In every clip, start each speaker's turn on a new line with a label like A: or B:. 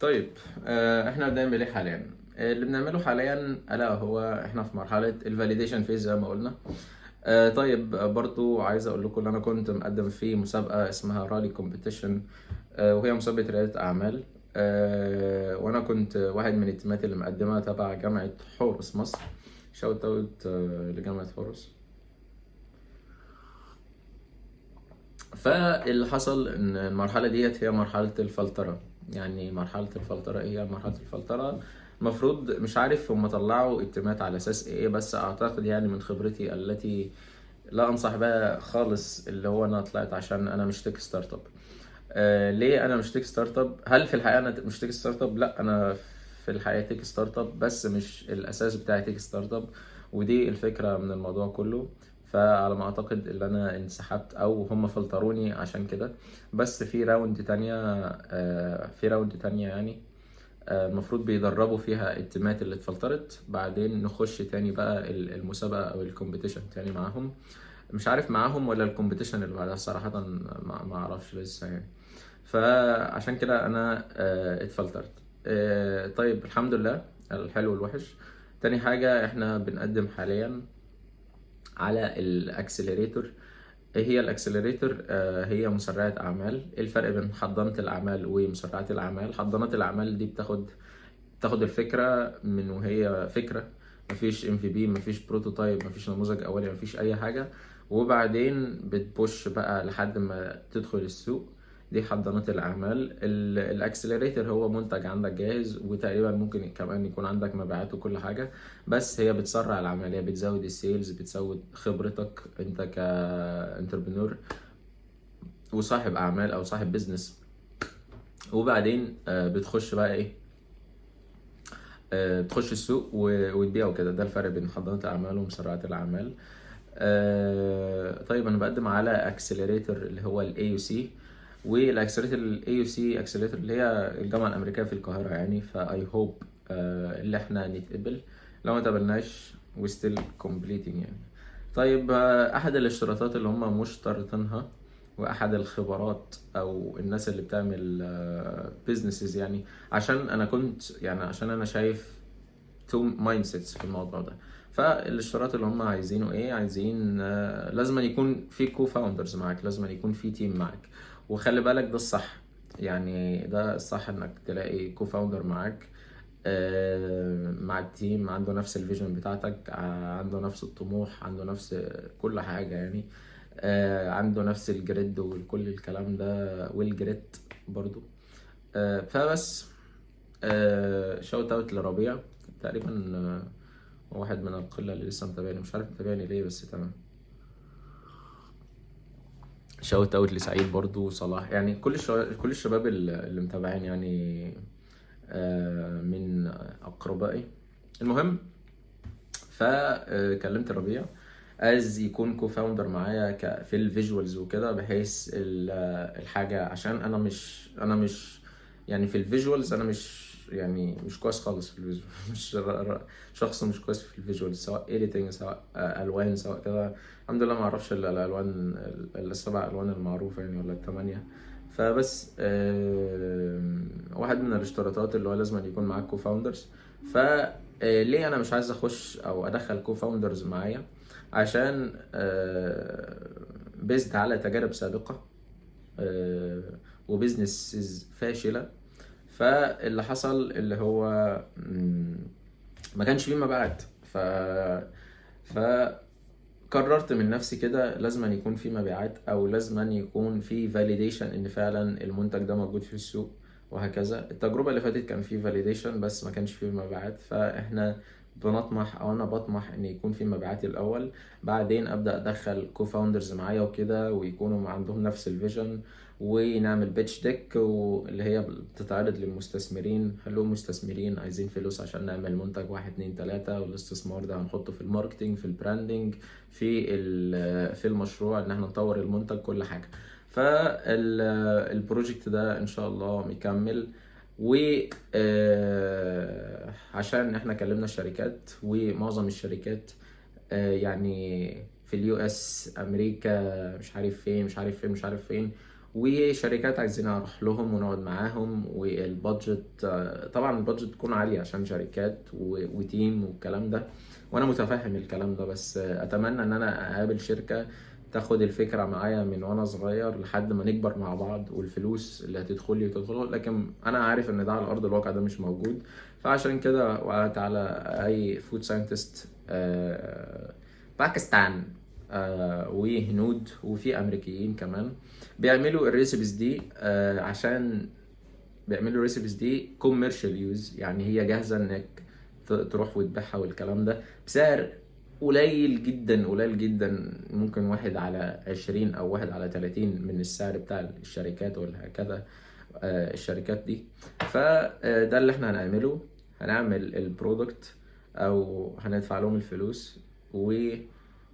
A: طيب، احنا بنعمل ايه حاليا؟ اللي بنعمله حاليا الا هو احنا في مرحله الفاليديشن فيز زي ما قلنا. طيب، برضو عايز اقول لكم ان انا كنت مقدم في مسابقه اسمها رالي كومبيتيشن، وهي مسابقه رياده اعمال. وانا كنت واحد من التيمات اللي مقدمه تبع جامعه حورس مصر. شوت اوت لجامعه حورس. فاللي حصل ان المرحله ديت هي مرحله الفلتره. يعني مرحله الفلتره إيه هي مرحله الفلتره؟ المفروض مش عارف هم طلعوا التيمات على اساس ايه، بس اعتقد يعني من خبرتي التي لا انصح بها خالص، اللي هو انا طلعت عشان انا مش تك ستارت اب. ليه انا مش تك ستارت اب؟ هل في الحقيقه انا مش تك ستارت اب؟ لا، انا في الحقيقه تك ستارت اب، بس مش الاساس بتاعي تك ستارت اب. ودي الفكره من الموضوع كله. فعلى ما اعتقد ان انا انسحبت او هم فلتروني عشان كده. بس في راوند تانية، يعني المفروض بيدربوا فيها التيمات اللي اتفلترت، بعدين نخش تاني بقى المسابقة او الكومبيتيشن تاني معاهم. مش عارف معاهم ولا الكومبيتيشن اللي بعدها صراحة، ما اعرفش لسه يعني. فعشان كده انا اتفلترت. طيب، الحمد لله، الحلو والوحش. تاني حاجة احنا بنقدم حاليا على الاكسلريتور. ايه هي الاكسلريتور؟ هي مسرعة اعمال. ايه الفرق بين حضانة الاعمال ومسرعة الاعمال؟ حضانة الاعمال دي بتاخد الفكرة من وهي فكرة، مفيش ام في بي، مفيش بروتوتايب، مفيش نموذج اولي، مفيش اي حاجة، وبعدين بتبوش بقى لحد ما تدخل السوق. دي حضانات الاعمال. الاكسلريتور هو منتج عندك جاهز، وتقريبا ممكن كمان يكون عندك مبيعات وكل حاجة، بس هي بتسرع العملية، بتزود السيلز، بتزود خبرتك انت كانتربرنور وصاحب اعمال او صاحب بيزنس. وبعدين بتخش بقى ايه، بتخش السوق وتبيع وكده. ده الفرق بين حضانة الأعمال ومسرعة الأعمال. طيب، أنا بقدم على أكسلريتور اللي هو ال AUC. والأكسلريتور ال AUC أكسلريتور اللي هي الجامعة الأمريكية في القاهرة يعني. فأي هوب اللي احنا نتقبل. لو ما تقبلناش we still completing يعني. طيب، أحد الاشتراطات اللي هم مشترطينها، واحد الخبرات او الناس اللي بتعمل بيزنسز يعني. عشان انا شايف تو مايند سيتس في الموضوع ده. فالاشتراط اللي هم عايزينه ايه؟ عايزين لازم أن يكون في كو فاوندرز معاك، لازم أن يكون في تيم معاك. وخلي بالك ده الصح، يعني ده الصح انك تلاقي كو فاوندر معاك، مع التيم عنده نفس الفيجن بتاعتك، عنده نفس الطموح، عنده نفس كل حاجة يعني. عنده نفس الجريد وكل الكلام ده، والجريت برضو. فبس شوت اوت لربيع تقريبا. واحد من القلة اللي لسه متابعني، مش عارف متابعني ليه، بس تمام. شوت اوت لسعيد برضو وصلاح، يعني كل الشباب اللي متابعين يعني، من اقربائي. المهم، فكلمت ربيع از يكون كو فاوندر معايا في الفيجوالز وكده، بحيث الحاجه، عشان انا مش يعني في الفيجوالز، انا مش كويس خالص في الفيجوالز. مش شخص مش كويس في الفيجوالز، سواء ايديتنج، سواء الوان، سواء كده. الحمد لله ما اعرفش الالوان، السبع الوان المعروفه يعني، ولا الثمانيه. فبس واحد من الاشتراطات اللي هو لازم أن يكون معاك كو فاوندرز. ليه انا مش عايز اخش او ادخل كو فاوندرز معايا؟ عشان بيزد على تجارب سابقة وبزنس فاشلة. فاللي حصل اللي هو ما كانش فيه مبيعات. فقررت من نفسي كده لازم أن يكون في مبيعات، او لازم أن يكون في فاليديشن ان فعلا المنتج ده موجود في السوق. وهكذا التجربة اللي فاتت كان في فاليديشن بس ما كانش فيه مبيعات. فاحنا بنطمح، او انا بطمح ان يكون في مبيعات الاول، بعدين ابدا ادخل كو فاوندرز معايا وكده، ويكونوا عندهم نفس الفيجن، ونعمل بيتش ديك واللي هي بتتعرض للمستثمرين. هلو مستثمرين، عايزين فلوس عشان نعمل منتج واحد اتنين تلاتة، والاستثمار ده هنحطه في الماركتينج، في البراندنج، في المشروع ان احنا نطور المنتج، كل حاجة. فالبروجكت ده ان شاء الله مكمل. و عشان احنا كلمنا الشركات، ومعظم الشركات يعني في اليو اس، امريكا، مش عارف فين، مش عارف فين، مش عارف فين، وشركات عايزين اروح لهم ونقعد معاهم، والبادجت طبعا البادجت تكون عالية عشان شركات وتيم والكلام ده، وانا متفهم الكلام ده. بس اتمنى ان انا اقابل شركة تاخد الفكرة معايا من وانا صغير لحد ما نكبر مع بعض، والفلوس اللي هتدخل لي وتدخل، لكن انا عارف ان ده على ارض الواقع ده مش موجود. فعشان كده وقعت على اي فود ساينتست باكستان وهنود وفي امريكيين كمان بيعملوا الريسيبيز دي، عشان بيعملوا الريسيبيز دي كوميرشال يوز، يعني هي جاهزه انك تروح وتبيعها والكلام ده بسعر قليل جدا قليل جدا، ممكن 1/20 او 1/30 من السعر بتاع الشركات ولا هكذا. الشركات دي، فده اللي احنا هنعمله. هنعمل البرودكت او هندفع لهم الفلوس،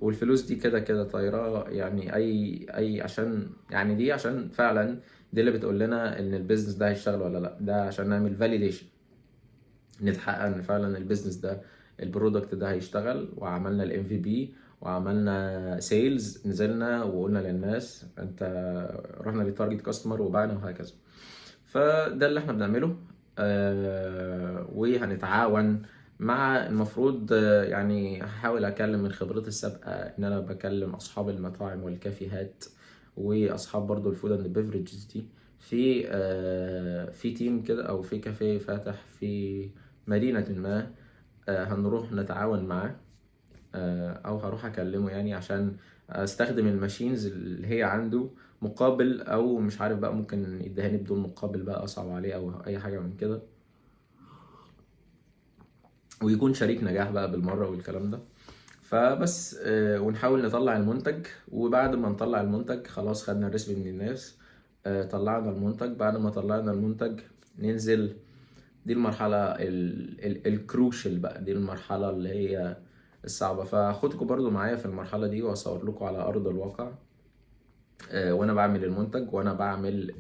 A: والفلوس دي كده كده طايره، يعني اي عشان يعني دي عشان فعلا دي اللي بتقول لنا ان البيزنس ده هيشتغل ولا لا. ده عشان نعمل فاليديشن، نتحقق ان فعلا البيزنس ده البرودكت ده هيشتغل، وعملنا الام في بي وعملنا سيلز، نزلنا وقلنا للناس انت، رحنا للتارجت كاستمر وبعنا وهكذا. فده اللي احنا بنعمله. وهنتعاون مع المفروض يعني هحاول اكلم من خبرتي السابقه ان انا بكلم اصحاب المطاعم والكافيهات واصحاب برضو الفود اند بيفرجز دي، في تيم كده او في كافيه فاتح في مدينه ما. هنروح نتعاون معاه، او هروح اكلمه يعني عشان استخدم الماشينز اللي هي عنده مقابل، او مش عارف بقى ممكن يدهني بدون مقابل بقى اصعب عليه او اي حاجه من كده، ويكون شريك نجاح بقى بالمره والكلام ده. فبس ونحاول نطلع المنتج، وبعد ما نطلع المنتج خلاص خدنا الريسبي من الناس. طلعنا المنتج، بعد ما طلعنا المنتج ننزل. دي المرحلة الكروشل بقى، دي المرحلة اللي هي الصعبة. فاخدكم برضو معايا في المرحلة دي واصور لكم على ارض الواقع، وانا بعمل المنتج وانا بعمل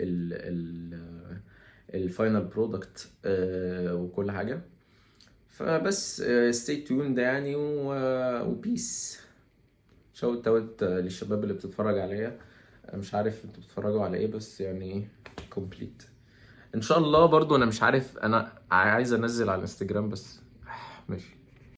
A: الفاينل برودكت وكل حاجة. فبس stay tuned يعني، وبيس. شوت اوت للشباب اللي بتتفرج عليا. مش عارف انتوا بتتفرجوا على ايه، بس يعني كومبليت ان شاء الله. برضو انا مش عارف، انا عايز انزل على الانستجرام بس ماشي.